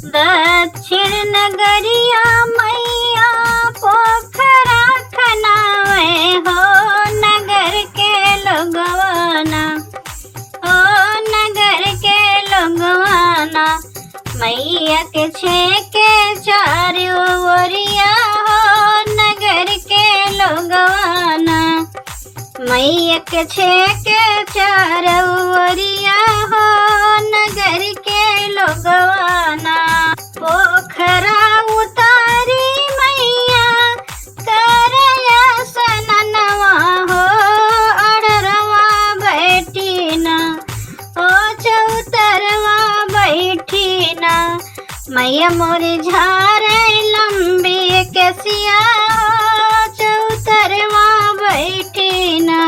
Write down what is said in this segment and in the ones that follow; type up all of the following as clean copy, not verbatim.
दक्षिण नगरिया मैया पोखरा खनावे हो नगर के लोगवाना, हो नगर के लोगवाना। मैया के छेके चारों ओरिया हो नगर के लोगवाना, मैया के छेके चारों ओरिया हो नगर के लोगवाना। पोखरा उतारी मैया करया सननवा हो अड़रवा बैठी ना, ओ चौतरवा बैठी ना। मैया मोरी झारे लंबी केसिया हो चौतरवा बैठी ना,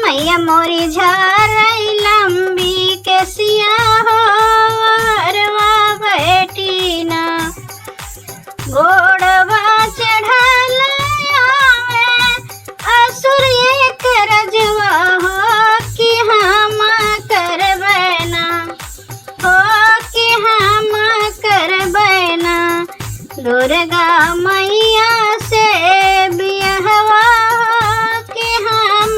मैया मोरी झारे लंबी केसिया हो अरवा बैठी ना। घोड़वा चढ़ल आवे असुर एक रजवा हो कि हम करबै ना, हो कि हम करबै ना। दुर्गा मैया से बियहवा हो कि हम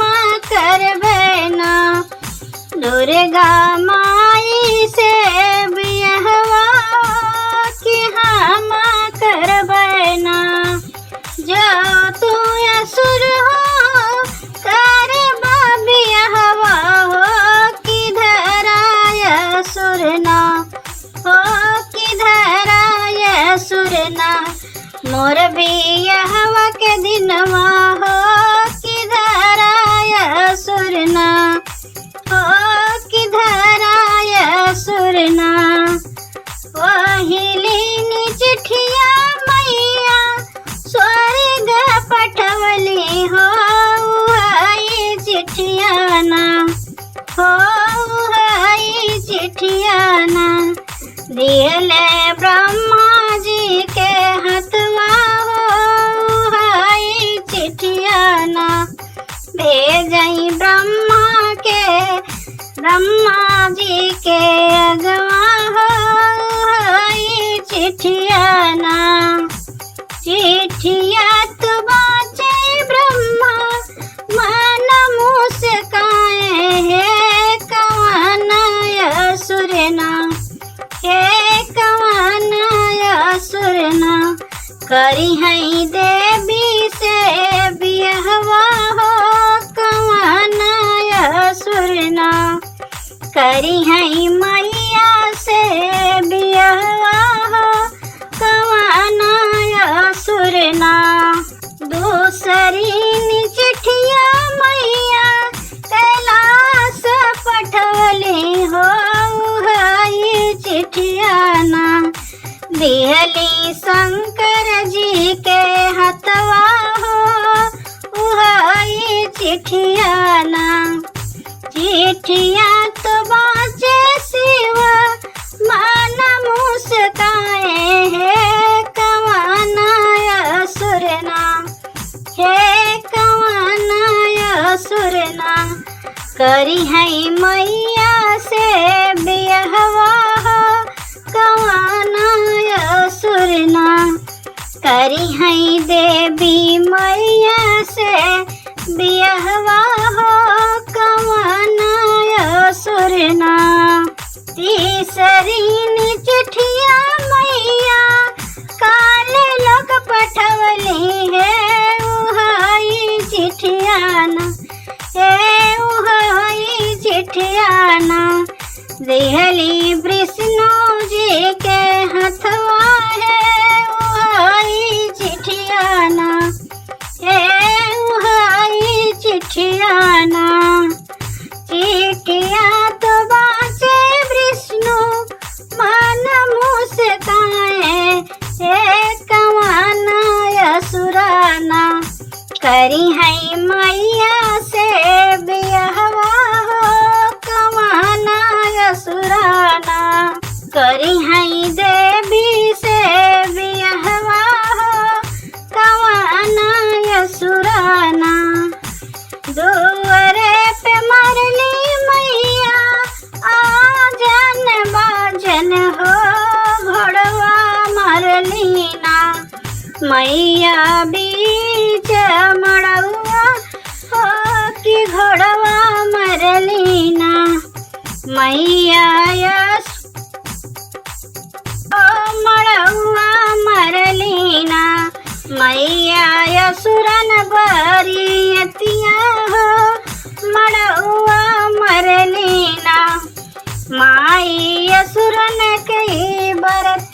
करबै ना, दुर्गा माई से बियहवा कि हम करबै ना। जो तू असुर हो करबा बियहवा हो कि धराय असुर ना, हो कि धराय असुर ना। मोर बियहवा के दिनवा हो कि धराय असुर ना, हो कि धराय असुर ना। वहिली चिठिया मैया स्वर्ग पठवली हो उहाई चिठिया ना, हो उहाई चिठिया ना। दिहले ब्रह्मा जी के हथवा हो उहाई चिठिया ना। भेजई ब्रह्मा जी के अगवा हो उहाई चिठिया ना। चिठिया तो बाचे ब्रह्मा मन मुस्काए है कवन असुर ना, हे कवन असुर ना। करी है देवी से बियहवा हो कवन असुर ना, करी है मैया से बियहवा हो कवन असुर ना। दूसरी चिठिया मैया कैलाश पठवली हो उहाई चिठिया ना। दिहली शंकर जी के हथवा हो उहाई चिठिया ना। चिठिया तो बाचे शिव मन मुस्काए है कवन असुर ना, हे कवन असुर ना। करी है मैया से बियहवा हो कवन असुर ना, करी है देवी मैया से बियहवा हो कवन असुर ना। तीसरी चिठिया मैया काले लोग पठवली है उहाई चिठिया ना, हे उहाई चिठिया ना। दिहली विष्णु जी के हथवा है उहाई चिठिया ना, हे उहाई चिठिया ना। चिठिया तो बाचे विष्णु मन मुस्काए हे कवन असुर ना। करी है मैया से बियहवा हो कवन असुर ना, करी है देवी से बियहवा हो कवन असुर ना। दुआरे पे मरली मैया आजन बाजन हो मरलीना मैया बीच मड़वा हो कि घोड़वा मरलीना मैया मड़वा मरलीना मैया यसुरन बरियतिया हो मड़वा मरलीना माई यसुरन के बरत